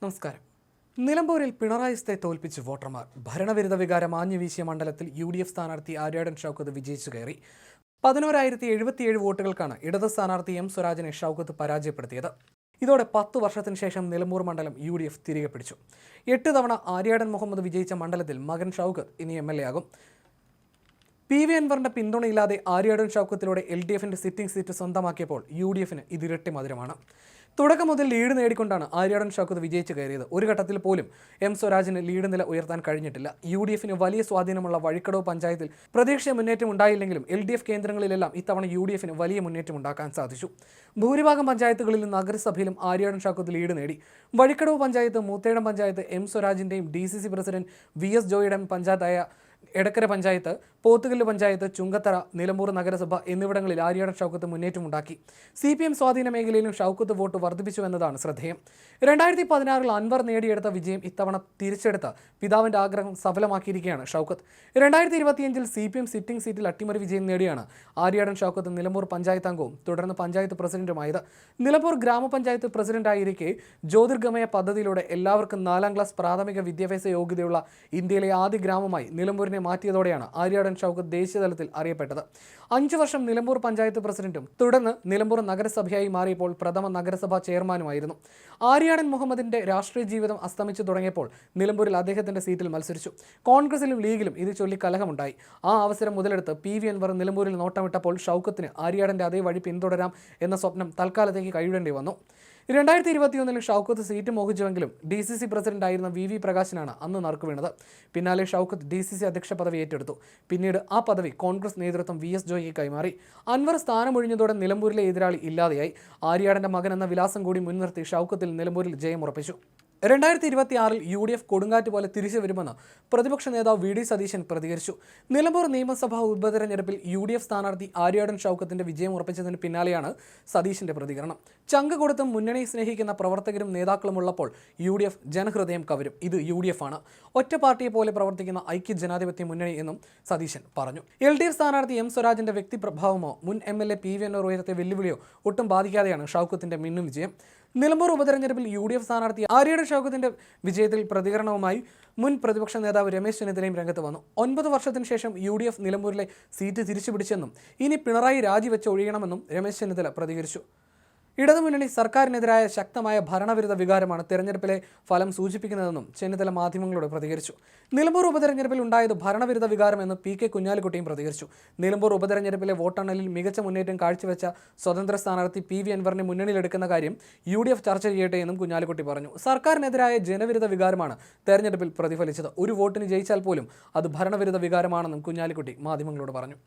നമസ്കാരം. നിലമ്പൂരിൽ പിണറായിയെ തോൽപ്പിച്ച് വോട്ടർമാർ. ഭരണവിരുദ്ധ വികാരം ആഞ്ഞുവീശിയ മണ്ഡലത്തിൽ UDF സ്ഥാനാർത്ഥി ആര്യാടൻ ഷൗക്കത്ത് വിജയിച്ചു കയറി. 11,077 വോട്ടുകൾക്കാണ് ഇടത് സ്ഥാനാർത്ഥി M സ്വരാജിനെ ഷൗക്കത്ത് പരാജയപ്പെടുത്തിയത്. ഇതോടെ 10 വർഷത്തിന് ശേഷം നിലമ്പൂർ മണ്ഡലം UDF തിരികെ പിടിച്ചു. 8 തവണ ആര്യാടൻ മുഹമ്മദ് വിജയിച്ച മണ്ഡലത്തിൽ മകൻ ഷൗക്കത്ത് ഇനി MLA ആകും. PV അൻവറിന്റെ പിന്തുണയില്ലാതെ ആര്യാടൻ ഷൗക്കത്തിലൂടെ LDFന്റെ സിറ്റിംഗ് സീറ്റ് സ്വന്തമാക്കിയപ്പോൾ UDFന് ഇതിരട്ടി മധുരമാണ്. തുടക്കം മുതൽ ലീഡ് നേടിക്കൊണ്ടാണ് ആര്യാടൻ ഷൗക്കത്ത് വിജയിച്ചു കയറിയത്. ഒരു ഘട്ടത്തിൽ പോലും M സ്വരാജിന് ലീഡ് നില ഉയർത്താൻ കഴിഞ്ഞിട്ടില്ല. UDFന് വലിയ സ്വാധീനമുള്ള വഴിക്കടവ് പഞ്ചായത്തിൽ പ്രതീക്ഷിച്ച മുന്നേറ്റം ഉണ്ടായില്ലെങ്കിലും LDF കേന്ദ്രങ്ങളിലെല്ലാം ഇത്തവണ UDFന് വലിയ മുന്നേറ്റം ഉണ്ടാക്കാൻ സാധിച്ചു. ഭൂരിഭാഗം പഞ്ചായത്തുകളിലും നഗരസഭയിലും ആര്യാടൻ ഷൗക്കത്ത് ലീഡ് നേടി. വഴിക്കടവ് പഞ്ചായത്ത്, മൂത്തേടം പഞ്ചായത്ത് M സ്വരാജിന്റെയും DCC പ്രസിഡന്റ് VS ജോയിയുടെയും പഞ്ചായത്തായ എടക്കര പഞ്ചായത്ത്, പോത്തുകല്ല് പഞ്ചായത്ത്, ചുങ്കത്തറ, നിലമ്പൂർ നഗരസഭ എന്നിവിടങ്ങളിൽ ആര്യാടൻ ഷൗക്കത്ത് മുന്നേറ്റമുണ്ടാക്കി. CPM സ്വാധീന മേഖലയിലും ഷൗക്കത്ത് വോട്ട് വർദ്ധിപ്പിച്ചു എന്നതാണ് ശ്രദ്ധേയം. 2016 അൻവർ നേടിയെടുത്ത വിജയം ഇത്തവണ തിരിച്ചെടുത്ത പിതാവിന്റെ ആഗ്രഹം സഫലമാക്കിയിരിക്കുകയാണ് ഷൗക്കത്ത്. 2025 CPM സിറ്റിംഗ് സീറ്റിൽ അട്ടിമറി വിജയം നേടിയാണ് ആര്യാടൻ ഷൗക്കത്ത് നിലമ്പൂർ പഞ്ചായത്ത് അംഗവും തുടർന്ന് പഞ്ചായത്ത് പ്രസിഡന്റുമായത്. നിലമ്പൂർ ഗ്രാമപഞ്ചായത്ത് പ്രസിഡന്റായിരിക്കെ ജ്യോതിർഗമയ പദ്ധതിയിലൂടെ എല്ലാവർക്കും 4ാം ക്ലാസ് പ്രാഥമിക വിദ്യാഭ്യാസ യോഗ്യതയുള്ള ഇന്ത്യയിലെ ആദ്യ ഗ്രാമമായി നിലമ്പൂരിനെ മാറ്റിയതോടെയാണ് ആര്യാടൻ ഷൗക്കത്ത് ദേശീയതലത്തിൽ അറിയപ്പെട്ടത്. 5 വർഷം നിലമ്പൂർ പഞ്ചായത്ത് പ്രസിഡന്റും തുടർന്ന് നിലമ്പൂർ നഗരസഭയായി മാറിയപ്പോൾ പ്രഥമ നഗരസഭാ ചെയർമാനുമായിരുന്നു. ആര്യാടൻ മുഹമ്മദിന്റെ രാഷ്ട്രീയ ജീവിതം അസ്തമിച്ചു തുടങ്ങിയപ്പോൾ നിലമ്പൂരിൽ അദ്ദേഹത്തിന്റെ സീറ്റിൽ മത്സരിച്ചു. കോൺഗ്രസിലും ലീഗിലും ഇത് ചൊല്ലി കലഹമുണ്ടായി. ആ അവസരം മുതലെടുത്ത് PV അൻവർ നിലമ്പൂരിൽ നോട്ടമിട്ടപ്പോൾ ഷൗക്കത്തിന് ആര്യാടന്റെ അതേ വഴി പിന്തുടരാം എന്ന സ്വപ്നം തൽക്കാലത്തേക്ക് കൈവിടേണ്ടി വന്നു. 2021 ഷൗക്കത്ത് സീറ്റ് മോഹിച്ചുവെങ്കിലും DCC പ്രസിഡന്റായിരുന്ന VV പ്രകാശനാണ് അന്ന് നറുക്കു വീണത്. പിന്നാലെ ഷൗക്കത്ത് DCC അധ്യക്ഷ പദവി ഏറ്റെടുത്തു. പിന്നീട് ആ പദവി കോൺഗ്രസ് നേതൃത്വം VS ജോയിക്ക് കൈമാറി. അൻവർ സ്ഥാനമൊഴിഞ്ഞതോടെ നിലമ്പൂരിലെ എതിരാളി ഇല്ലാതെയായി. ആര്യാടന്റെ മകൻ എന്ന വിലാസം കൂടി മുൻനിർത്തി ഷൗക്കത്തിൽ നിലമ്പൂരിൽ ജയം ഉറപ്പിച്ചു. 2026 UDF കൊടുങ്കാറ്റ് പോലെ തിരിച്ചു വരുമെന്ന് പ്രതിപക്ഷ നേതാവ് VD സതീശൻ പ്രതികരിച്ചു. നിലമ്പൂർ നിയമസഭാ ഉപതെരഞ്ഞെടുപ്പിൽ UDF സ്ഥാനാർത്ഥി ആര്യാടൻ ഷൗക്കത്തിന്റെ വിജയം ഉറപ്പിച്ചതിന് പിന്നാലെയാണ് സതീശന്റെ പ്രതികരണം. ചങ്ക് കൊടുത്തും മുന്നണി സ്നേഹിക്കുന്ന പ്രവർത്തകരും നേതാക്കളും ഉള്ളപ്പോൾ UDF ജനഹൃദയം കവരും. ഇത് UDF ആണ്, ഒറ്റ പാർട്ടിയെ പോലെ പ്രവർത്തിക്കുന്ന ഐക്യ ജനാധിപത്യ മുന്നണി എന്നും സതീശൻ പറഞ്ഞു. LDF സ്ഥാനാർത്ഥി M സ്വരാജിന്റെ വ്യക്തിപ്രഭാവമോ മുൻ MLA PV അൻവർ ഉയർത്തിയ വെല്ലുവിളിയോ ഒട്ടും ബാധിക്കാതെയാണ് ഷൗക്കത്തിന്റെ മിന്നും വിജയം. നിലമ്പൂർ ഉപതെരഞ്ഞെടുപ്പിൽ UDF സ്ഥാനാർത്ഥി ആര്യാടൻ ഷൗക്കത്തിന്റെ വിജയത്തിൽ പ്രതികരണവുമായി മുൻ പ്രതിപക്ഷ നേതാവ് രമേശ് ചെന്നിത്തലയും രംഗത്ത് വന്നു. 9 വർഷത്തിന് ശേഷം UDF നിലമ്പൂരിലെ സീറ്റ് തിരിച്ചുപിടിച്ചെന്നും ഇനി പിണറായി രാജിവെച്ച് ഒഴിയണമെന്നും രമേശ് ചെന്നിത്തല പ്രതികരിച്ചു. ഇടതുമുന്നണി സർക്കാരിനെതിരായ ശക്തമായ ഭരണവിരുദ്ധ വികാരമാണ് തെരഞ്ഞെടുപ്പിലെ ഫലം സൂചിപ്പിക്കുന്നതെന്നും ചെന്നിത്തല മാധ്യമങ്ങളോട് പ്രതികരിച്ചു. നിലമ്പൂർ ഉപതെരഞ്ഞെടുപ്പിൽ ഉണ്ടായത് ഭരണവിരുദ്ധ വികാരമെന്ന് PK കുഞ്ഞാലിക്കുട്ടിയും പ്രതികരിച്ചു. നിലമ്പൂർ ഉപതെരഞ്ഞെടുപ്പിലെ വോട്ടെണ്ണലിൽ മികച്ച മുന്നേറ്റം കാഴ്ചവെച്ച സ്വതന്ത്ര സ്ഥാനാർത്ഥി PV അൻവറിനെ മുന്നണിയിലെടുക്കുന്ന കാര്യം UDF ചർച്ച ചെയ്യട്ടെ എന്നും കുഞ്ഞാലിക്കുട്ടി പറഞ്ഞു. സർക്കാരിനെതിരായ ജനവിരുദ്ധ വികാരമാണ് തെരഞ്ഞെടുപ്പിൽ പ്രതിഫലിച്ചത്. ഒരു വോട്ടിന് ജയിച്ചാൽ പോലും അത് ഭരണവിരുദ്ധ വികാരമാണെന്നും കുഞ്ഞാലിക്കുട്ടി മാധ്യമങ്ങളോട് പറഞ്ഞു.